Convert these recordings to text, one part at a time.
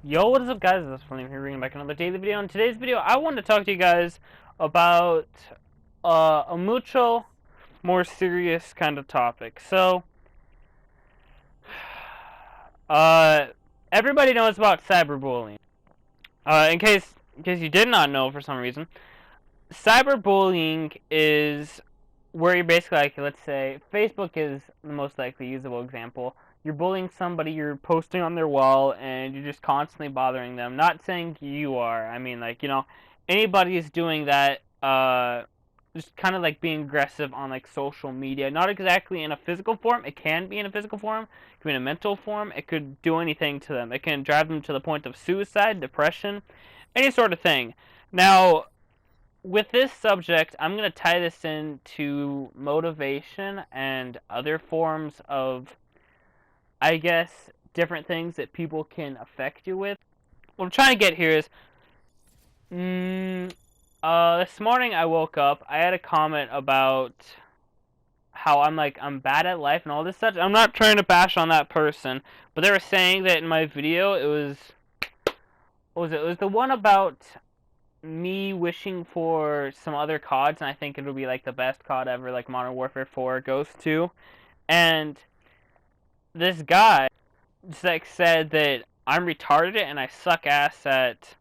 Yo, what is up, guys? This is William here, bringing back another daily video. In today's video, I want to talk to you guys about a mucho more serious kind of topic. So, uh, everybody knows about cyberbullying. In case you did not know for some reason, cyberbullying is where you're basically like, let's say, Facebook is the most likely usable example. You're bullying somebody, you're posting on their wall, and you're just constantly bothering them. Not saying you are. I mean, like, anybody is doing that, just kind of like being aggressive on, like, social media. Not exactly in a physical form. It can be in a physical form. It can be in a mental form. It could do anything to them. It can drive them to the point of suicide, depression, any sort of thing. Now, with this subject, I'm going to tie this into motivation and other forms of, I guess, different things that people can affect you with. What I'm trying to get here is, this morning I woke up, I had a comment about how I'm bad at life and all this such. I'm not trying to bash on that person, but they were saying that in my video, what was it? It was the one about me wishing for some other CODs, and I think it'll be like the best COD ever, like Modern Warfare 4 Ghost 2. And this guy just like said that I'm retarded and I suck ass at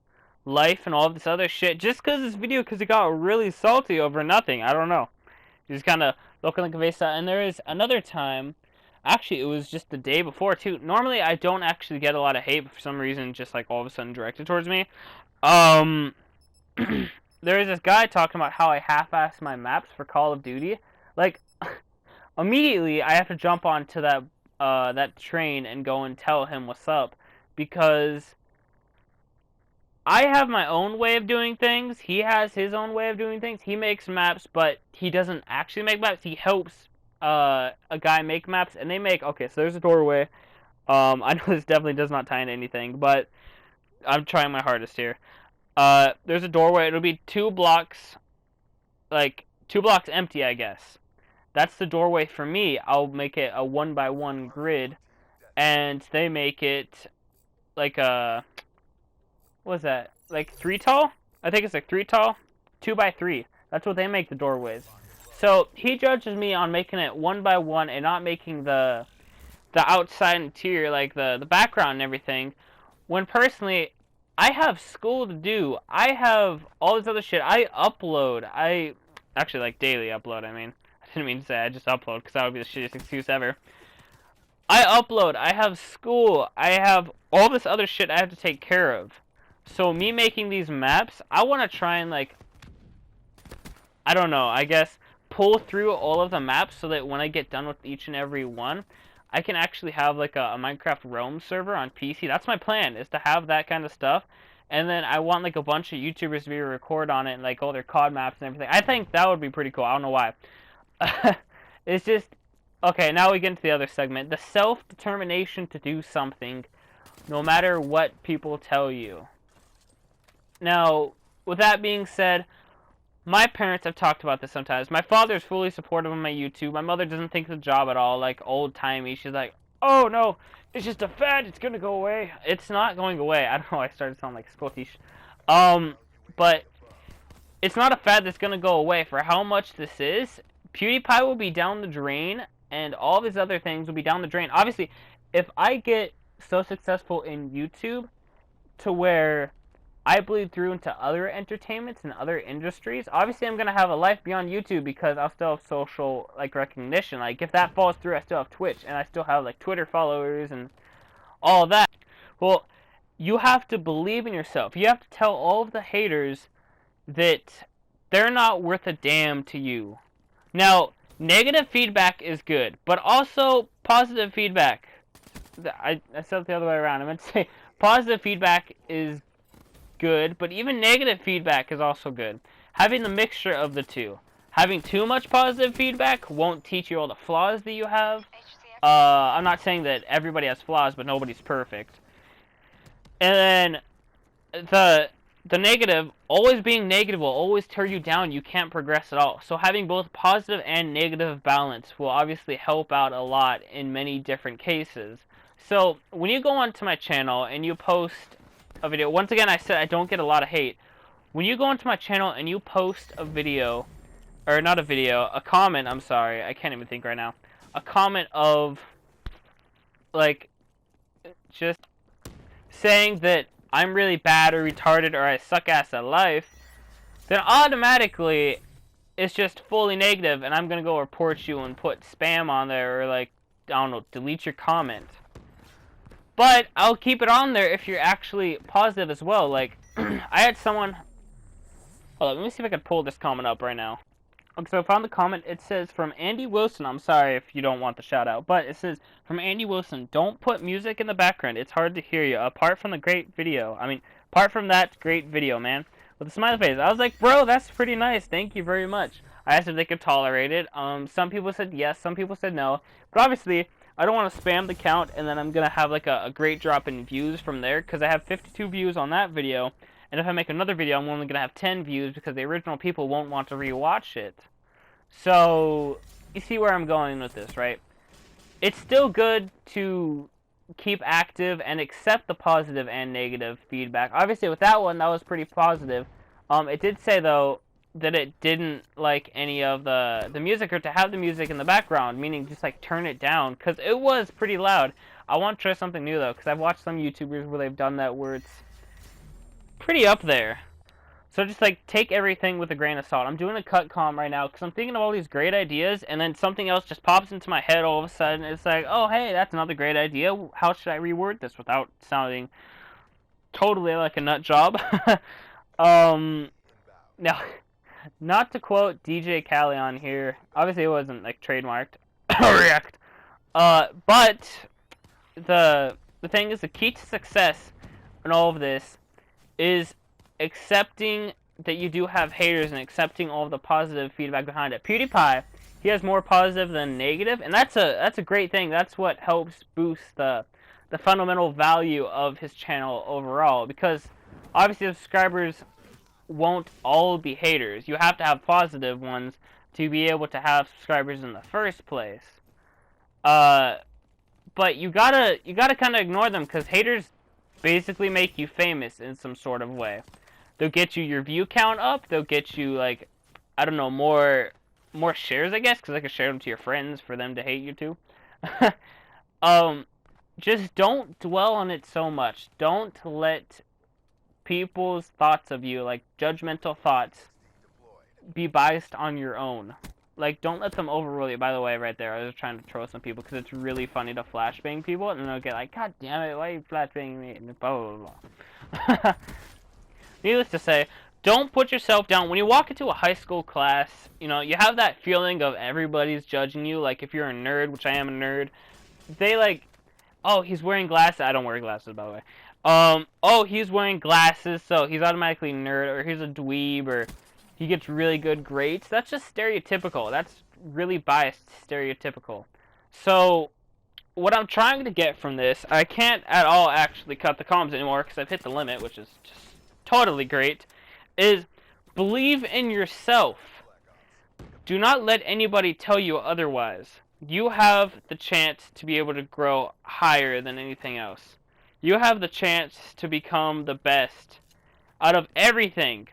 life and all this other shit just because this video, because he got really salty over nothing. I don't know. He's kind of looking like a vesa. And there is another time, actually it was just the day before too. Normally I don't actually get a lot of hate, but for some reason just like all of a sudden directed towards me. There is this guy talking about how I half-assed my maps for Call of Duty. Like, immediately I have to jump onto that train and go and tell him what's up, because I have my own way of doing things. He has his own way of doing things. He makes maps, but he doesn't actually make maps. He helps a guy make maps, and they make... Okay, so there's a doorway. I know this definitely does not tie into anything, but I'm trying my hardest here. There's a doorway. It'll be 2 blocks, like 2 blocks empty, I guess. That's the doorway for me. I'll make it a 1x1 grid, and they make it like a, what is that? Like 3 tall? I think it's like 3 tall, 2x3. That's what they make the doorways. So he judges me on making it 1x1 and not making the outside interior, like the background and everything. When personally, I have school to do. I have all this other shit. I upload. I actually like daily upload. I mean, I didn't mean to say I just upload, because that would be the shittiest excuse ever. I upload. I have school. I have all this other shit I have to take care of. So me making these maps, I want to try and, like, I don't know, I guess pull through all of the maps so that when I get done with each and every one, I can actually have like a Minecraft Realm server on PC. That's my plan, is to have that kind of stuff. And then I want like a bunch of YouTubers to be able to record on it and like all their COD maps and everything. I think that would be pretty cool. I don't know why. It's just... Okay, now we get into the other segment. The self-determination to do something no matter what people tell you. Now, with that being said, my parents have talked about this sometimes. My father is fully supportive of my YouTube. My mother doesn't think it's a job at all, like old-timey. She's like, oh no, it's just a fad, it's gonna go away. It's not going away. I don't know, I started sounding like Scottish. But it's not a fad that's gonna go away. For how much this is, PewDiePie will be down the drain, and all these other things will be down the drain. Obviously, if I get so successful in YouTube to where I bleed through into other entertainments and other industries, obviously I'm going to have a life beyond YouTube, because I'll still have social, like, recognition. Like, if that falls through, I still have Twitch, and I still have, like, Twitter followers and all that. Well, you have to believe in yourself. You have to tell all of the haters that they're not worth a damn to you. Now, negative feedback is good, but also positive feedback. I said it the other way around. I meant to say positive feedback is good, but even negative feedback is also good. Having the mixture of the two. Having too much positive feedback won't teach you all the flaws that you have. I'm not saying that everybody has flaws, but nobody's perfect. And then the negative, always being negative will always tear you down. You can't progress at all. So having both positive and negative balance will obviously help out a lot in many different cases. So when you go onto my channel and you post a video. Once again, I said I don't get a lot of hate. When you go into my channel and you post a video, or not a video, a comment, I'm sorry, I can't even think right now. A comment of, like, just saying that I'm really bad or retarded or I suck ass at life, then automatically it's just fully negative and I'm gonna go report you and put spam on there or, like, I don't know, delete your comment. But I'll keep it on there if you're actually positive as well. Like, I had someone... Hold on, let me see if I can pull this comment up right now. Okay, so I found the comment. It says, from Andy Wilson. I'm sorry if you don't want the shout out, but it says, from Andy Wilson, don't put music in the background. It's hard to hear you. Apart from that great video, man. With a smiley face. I was like, bro, that's pretty nice. Thank you very much. I asked if they could tolerate it. Some people said yes, some people said no. But obviously, I don't want to spam the count, and then I'm going to have like a great drop in views from there, because I have 52 views on that video, and if I make another video, I'm only going to have 10 views, because the original people won't want to rewatch it. So, you see where I'm going with this, right? It's still good to keep active and accept the positive and negative feedback. Obviously, with that one, that was pretty positive. It did say, though, that it didn't like any of the music, or to have the music in the background, meaning just like turn it down, because it was pretty loud. I want to try something new though, because I've watched some YouTubers where they've done that where it's pretty up there. So just like take everything with a grain of salt. I'm doing a cut calm right now because I'm thinking of all these great ideas, and then something else just pops into my head all of a sudden. It's like, oh hey, that's another great idea. How should I reword this without sounding totally like a nut job? Now, not to quote DJ Khaled on here, obviously it wasn't like trademarked, correct. But the thing is, the key to success in all of this is accepting that you do have haters and accepting all of the positive feedback behind it. PewDiePie, he has more positive than negative, and that's a great thing. That's what helps boost the fundamental value of his channel overall, because obviously the subscribers won't all be haters. You have to have positive ones to be able to have subscribers in the first place. But you gotta kind of ignore them, because haters basically make you famous in some sort of way. They'll get you your view count up. They'll get you, like, I don't know, more shares, I guess, because I can share them to your friends for them to hate you too. Just don't dwell on it so much. Don't let people's thoughts of you, like judgmental thoughts, be biased on your own. Like, don't let them overrule you. By the way, right there, I was trying to troll some people because it's really funny to flashbang people, and then they'll get like, God damn it, why are you flashbanging me? And blah, blah, blah. Needless to say, don't put yourself down. When you walk into a high school class, you know, you have that feeling of everybody's judging you. Like, if you're a nerd, which I am a nerd, they like, oh, he's wearing glasses. I don't wear glasses, by the way. Oh, he's wearing glasses, so he's automatically a nerd, or he's a dweeb, or he gets really good grades. That's just stereotypical. That's really biased stereotypical. So, what I'm trying to get from this, I can't at all actually cut the comms anymore because I've hit the limit, which is just totally great, is believe in yourself. Do not let anybody tell you otherwise. You have the chance to be able to grow higher than anything else. You have the chance to become the best out of everything.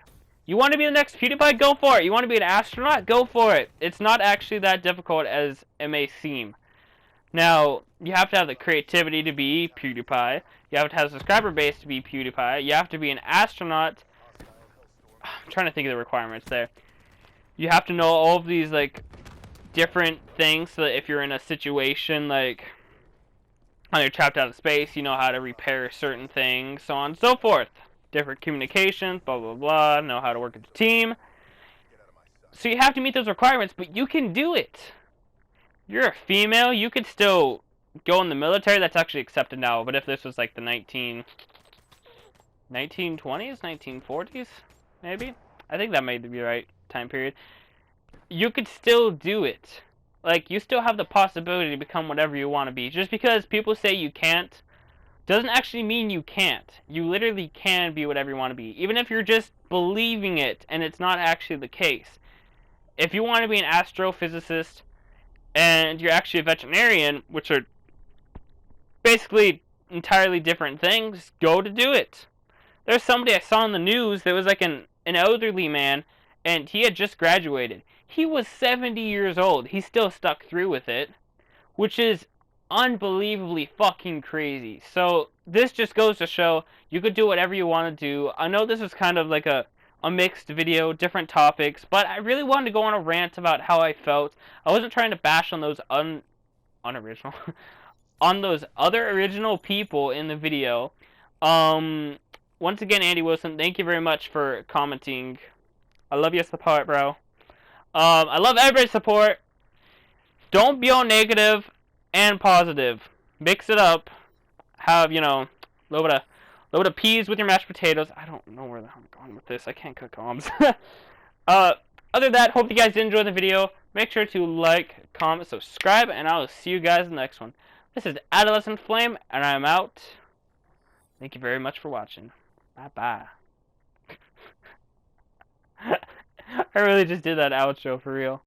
You want to be the next PewDiePie? Go for it. You want to be an astronaut? Go for it. It's not actually that difficult as it may seem. Now, you have to have the creativity to be PewDiePie. You have to have a subscriber base to be PewDiePie. You have to be an astronaut. I'm trying to think of the requirements there. You have to know all of these, like, different things, so that if you're in a situation, like, when you're trapped out of space, you know how to repair certain things, so on and so forth. Different communications, blah, blah, blah, know how to work as a team. So you have to meet those requirements, but you can do it. You're a female, you could still go in the military. That's actually accepted now, but if this was like the 1920s, 1940s, maybe? I think that may be the right time period. You could still do it. Like, you still have the possibility to become whatever you want to be. Just because people say you can't, doesn't actually mean you can't. You literally can be whatever you want to be. Even if you're just believing it, and it's not actually the case. If you want to be an astrophysicist, and you're actually a veterinarian, which are basically entirely different things, go to do it. There's somebody I saw on the news that was like an elderly man, and he had just graduated. He was 70 years old. He still stuck through with it, which is unbelievably fucking crazy. So this just goes to show you could do whatever you want to do. I know this is kind of like a mixed video, different topics, but I really wanted to go on a rant about how I felt. I wasn't trying to bash on those unoriginal on those other original people in the video. Um, Once again, Andy Wilson, thank you very much for commenting. I love your support, bro. I love everybody's support. Don't be all negative and positive. Mix it up. Have, you know, a little bit of peas with your mashed potatoes. I don't know where I'm going with this. I can't cook bombs. Other than that, hope you guys did enjoy the video. Make sure to like, comment, subscribe, and I will see you guys in the next one. This is Adolescent Flame, and I'm out. Thank you very much for watching. Bye-bye. I really just did that outro for real.